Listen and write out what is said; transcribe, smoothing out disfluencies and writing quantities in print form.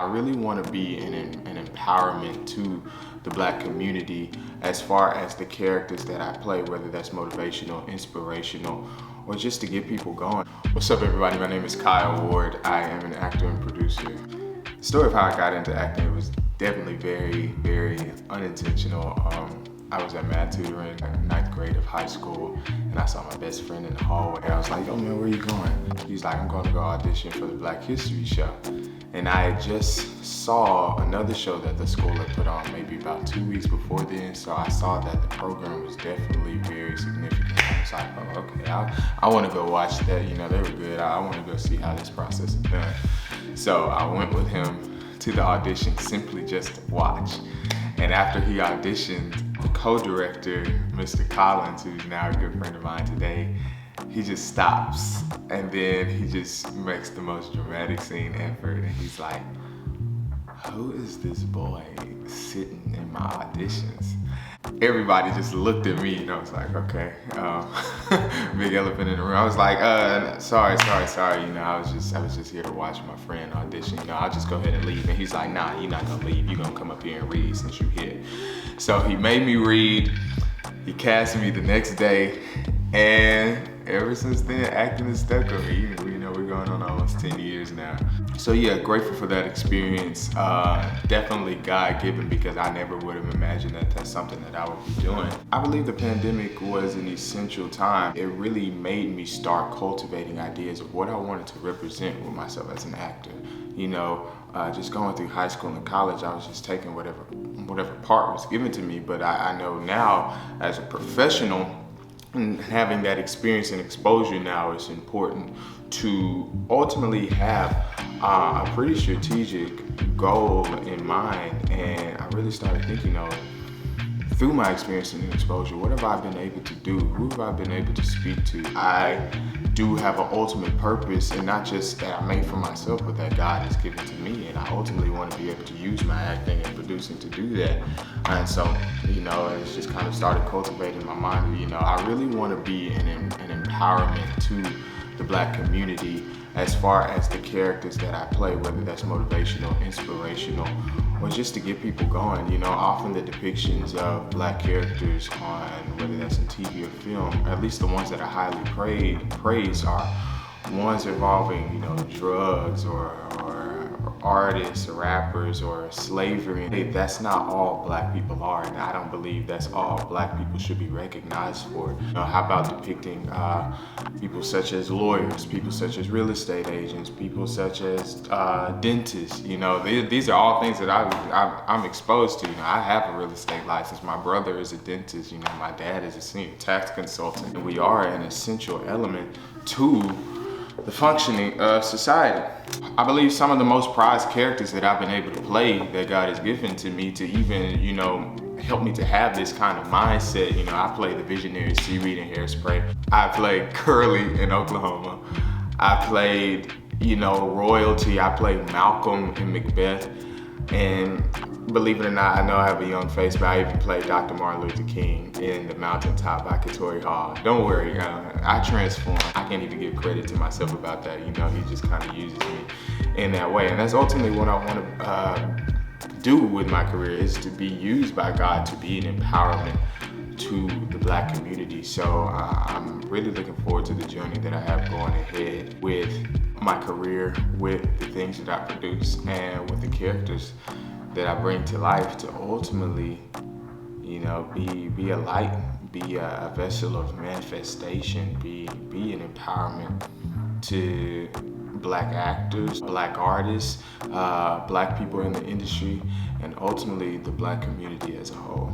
I really want to be an empowerment to the Black community as far as the characters that I play, whether that's motivational, inspirational, or just to get people going. What's up, everybody? My name is Kyle Ward. I am an actor and producer. The story of how I got into acting was definitely very unintentional. I was at math tutoring in 9th grade of high school, and I saw my best friend in the hallway. I was like, yo man, where you going? He's like, I'm going to go audition for the Black History show. And I had just saw another show that the school had put on maybe about 2 weeks before then, so I saw that the program was definitely very significant. I was like, oh, okay, I want to go watch that. You know, they were good. I want to go see how this process is done. So I went with him to the audition simply just to watch. And after he auditioned, the co-director, Mr. Collins, who's now a good friend of mine today, he just stops and then he just makes the most dramatic scene ever. And he's like, who is this boy sitting in my auditions? Everybody just looked at me and I was like, okay, big elephant in the room. I was like, sorry. You know, I was just here to watch my friend audition. You know, I'll just go ahead and leave. And he's like, nah, you're not gonna leave. You're gonna come up here and read since you're here. So he made me read. He cast me the next day, and ever since then, acting has stuck with me. You know, we're going on almost 10 years now. So yeah, grateful for that experience. Definitely God-given, because I never would have imagined that that's something that I would be doing. I believe the pandemic was an essential time. It really made me start cultivating ideas of what I wanted to represent with myself as an actor. You know, just going through high school and college, I was just taking whatever part was given to me. But I know now, as a professional, and having that experience and exposure now, is important to ultimately have a pretty strategic goal in mind. And I really started thinking of, through my experience and exposure, what have I been able to do? Who have I been able to speak to? I do have an ultimate purpose, and not just that I made for myself, but that God has given to me. And I ultimately want to be able to use my acting and producing to do that. And so, you know, it's just kind of started cultivating my mind. You know, I really want to be an empowerment to the Black community as far as the characters that I play, whether that's motivational, inspirational, or just to get people going. You know, often the depictions of Black characters on, whether that's in TV or film, at least the ones that are highly praised, are ones involving, you know, drugs or artists or rappers or slavery. Hey, that's not all Black people are, and I don't believe that's all Black people should be recognized for. You know, how about depicting people such as lawyers, people such as real estate agents, people such as dentists? You know, these are all things that I'm exposed to. You know, I have a real estate license. My brother is a dentist. You know, my dad is a senior tax consultant. And we are an essential element to the functioning of society. I believe some of the most prized characters that I've been able to play, that God has given to me to even, you know, help me to have this kind of mindset. You know, I played the visionary C. Reed in Hairspray. I played Curly in Oklahoma. I played, you know, royalty. I played Malcolm in Macbeth. And believe it or not, I know I have a young face, but I even played Dr. Martin Luther King in The Mountaintop by Katori Hall. Don't worry, I transform. I can't even give credit to myself about that. You know, he just kind of uses me in that way. And that's ultimately what I want to do with my career, is to be used by God to be an empowerment to the Black community. So I'm really looking forward to the journey that I have going ahead with my career, with the things that I produce, and with the characters that I bring to life, to ultimately, you know, be a light, be a vessel of manifestation, be an empowerment to Black actors, Black artists, Black people in the industry, and ultimately the Black community as a whole.